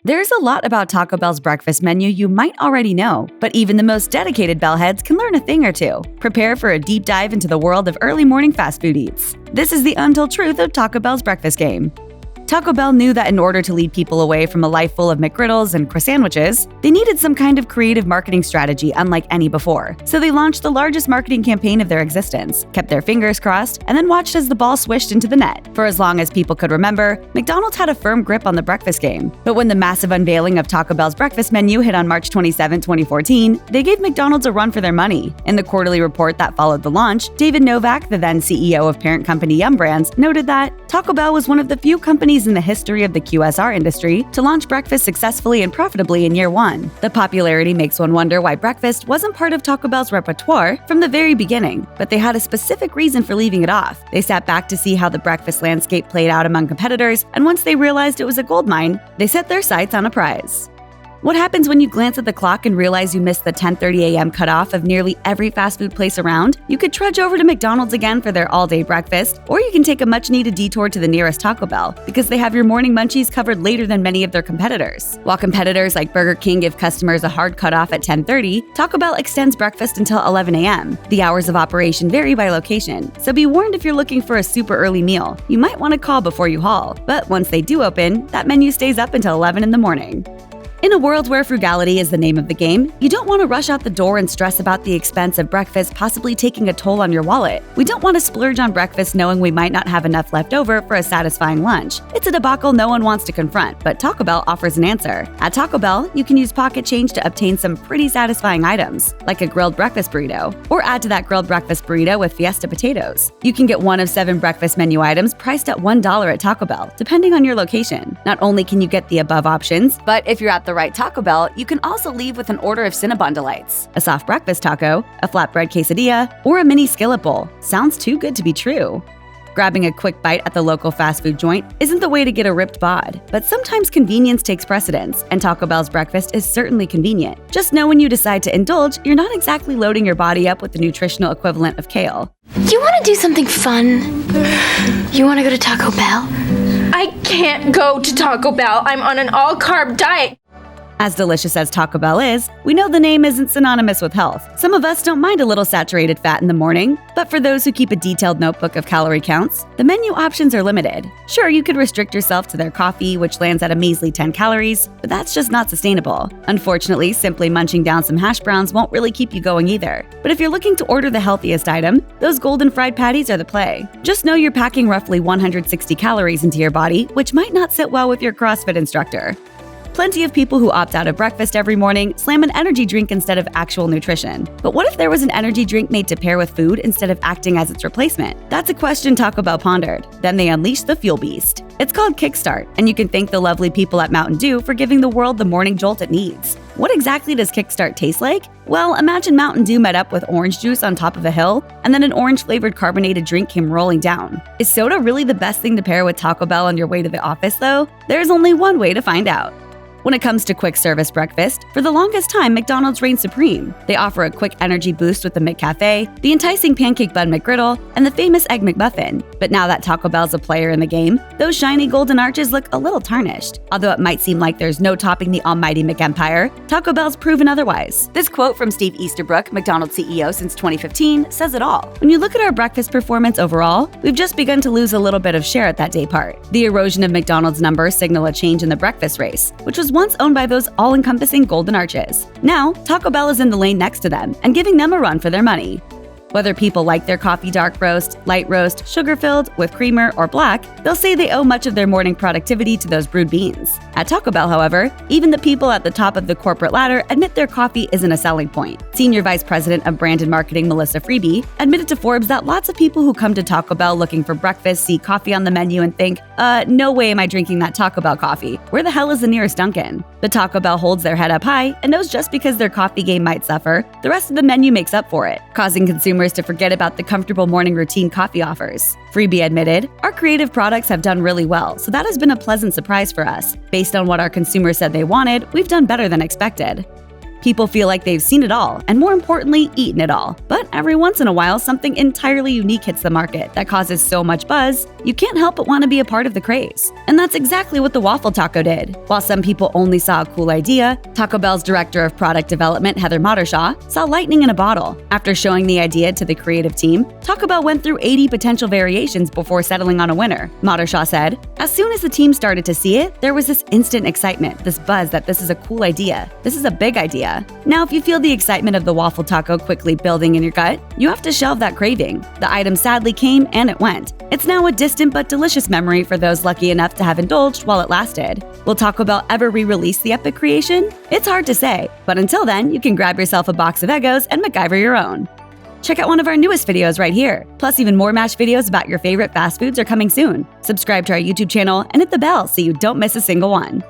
There's a lot about Taco Bell's breakfast menu you might already know, but even the most dedicated bellheads can learn a thing or two. Prepare for a deep dive into the world of early morning fast food eats. This is the untold truth of Taco Bell's breakfast game. Taco Bell knew that in order to lead people away from a life full of McGriddles and croissantwiches, they needed some kind of creative marketing strategy unlike any before. So they launched the largest marketing campaign of their existence, kept their fingers crossed, and then watched as the ball swished into the net. For as long as people could remember, McDonald's had a firm grip on the breakfast game. But when the massive unveiling of Taco Bell's breakfast menu hit on March 27, 2014, they gave McDonald's a run for their money. In the quarterly report that followed the launch, David Novak, the then CEO of parent company Yum Brands, noted that Taco Bell was one of the few companies in the history of the QSR industry to launch breakfast successfully and profitably in year one. The popularity makes one wonder why breakfast wasn't part of Taco Bell's repertoire from the very beginning, but they had a specific reason for leaving it off. They sat back to see how the breakfast landscape played out among competitors, and once they realized it was a goldmine, they set their sights on a prize. What happens when you glance at the clock and realize you missed the 10:30 a.m. cutoff of nearly every fast food place around? You could trudge over to McDonald's again for their all-day breakfast, or you can take a much-needed detour to the nearest Taco Bell because they have your morning munchies covered later than many of their competitors. While competitors like Burger King give customers a hard cutoff at 10:30, Taco Bell extends breakfast until 11 a.m. The hours of operation vary by location, so be warned if you're looking for a super early meal. You might want to call before you haul, but once they do open, that menu stays up until 11 in the morning. In a world where frugality is the name of the game, you don't want to rush out the door and stress about the expense of breakfast possibly taking a toll on your wallet. We don't want to splurge on breakfast knowing we might not have enough left over for a satisfying lunch. It's a debacle no one wants to confront, but Taco Bell offers an answer. At Taco Bell, you can use pocket change to obtain some pretty satisfying items, like a grilled breakfast burrito, or add to that grilled breakfast burrito with Fiesta potatoes. You can get one of 7 breakfast menu items priced at $1 at Taco Bell, depending on your location. Not only can you get the above options, but if you're at the right Taco Bell, you can also leave with an order of Cinnabon Delights, a soft breakfast taco, a flatbread quesadilla, or a mini skillet bowl. Sounds too good to be true. Grabbing a quick bite at the local fast food joint isn't the way to get a ripped bod, but sometimes convenience takes precedence, and Taco Bell's breakfast is certainly convenient. Just know when you decide to indulge, you're not exactly loading your body up with the nutritional equivalent of kale. You want to do something fun? You want to go to Taco Bell? I can't go to Taco Bell. I'm on an all-carb diet. As delicious as Taco Bell is, we know the name isn't synonymous with health. Some of us don't mind a little saturated fat in the morning, but for those who keep a detailed notebook of calorie counts, the menu options are limited. Sure, you could restrict yourself to their coffee, which lands at a measly 10 calories, but that's just not sustainable. Unfortunately, simply munching down some hash browns won't really keep you going either. But if you're looking to order the healthiest item, those golden fried patties are the play. Just know you're packing roughly 160 calories into your body, which might not sit well with your CrossFit instructor. Plenty of people who opt out of breakfast every morning slam an energy drink instead of actual nutrition. But what if there was an energy drink made to pair with food instead of acting as its replacement? That's a question Taco Bell pondered. Then they unleashed the fuel beast. It's called Kickstart, and you can thank the lovely people at Mountain Dew for giving the world the morning jolt it needs. What exactly does Kickstart taste like? Well, imagine Mountain Dew met up with orange juice on top of a hill, and then an orange-flavored carbonated drink came rolling down. Is soda really the best thing to pair with Taco Bell on your way to the office, though? There's only one way to find out. When it comes to quick service breakfast, for the longest time, McDonald's reigned supreme. They offer a quick energy boost with the McCafe, the enticing pancake bun McGriddle, and the famous Egg McMuffin. But now that Taco Bell's a player in the game, those shiny golden arches look a little tarnished. Although it might seem like there's no topping the almighty McEmpire, Taco Bell's proven otherwise. This quote from Steve Easterbrook, McDonald's CEO since 2015, says it all. When you look at our breakfast performance overall, we've just begun to lose a little bit of share at that day part. The erosion of McDonald's numbers signal a change in the breakfast race, which was once owned by those all-encompassing golden arches. Now, Taco Bell is in the lane next to them and giving them a run for their money. Whether people like their coffee dark roast, light roast, sugar-filled, with creamer, or black, they'll say they owe much of their morning productivity to those brewed beans. At Taco Bell, however, even the people at the top of the corporate ladder admit their coffee isn't a selling point. Senior Vice President of Brand and Marketing Melissa Freebie admitted to Forbes that lots of people who come to Taco Bell looking for breakfast see coffee on the menu and think, no way am I drinking that Taco Bell coffee. Where the hell is the nearest Dunkin'? But Taco Bell holds their head up high and knows just because their coffee game might suffer, the rest of the menu makes up for it, causing consumers to forget about the comfortable morning routine coffee offers. Freebie admitted, "Our creative products have done really well, so that has been a pleasant surprise for us. Based on what our consumers said they wanted, we've done better than expected." People feel like they've seen it all, and more importantly, eaten it all. But every once in a while, something entirely unique hits the market that causes so much buzz, you can't help but want to be a part of the craze. And that's exactly what the waffle taco did. While some people only saw a cool idea, Taco Bell's director of product development, Heather Matershaw, saw lightning in a bottle. After showing the idea to the creative team, Taco Bell went through 80 potential variations before settling on a winner. Matershaw said, "As soon as the team started to see it, there was this instant excitement, this buzz that this is a cool idea. This is a big idea." Now, if you feel the excitement of the waffle taco quickly building in your gut, you have to shelve that craving. The item sadly came and it went. It's now a distant but delicious memory for those lucky enough to have indulged while it lasted. Will Taco Bell ever re-release the epic creation? It's hard to say, but until then, you can grab yourself a box of Eggos and MacGyver your own. Check out one of our newest videos right here. Plus, even more MASH videos about your favorite fast foods are coming soon. Subscribe to our YouTube channel and hit the bell so you don't miss a single one.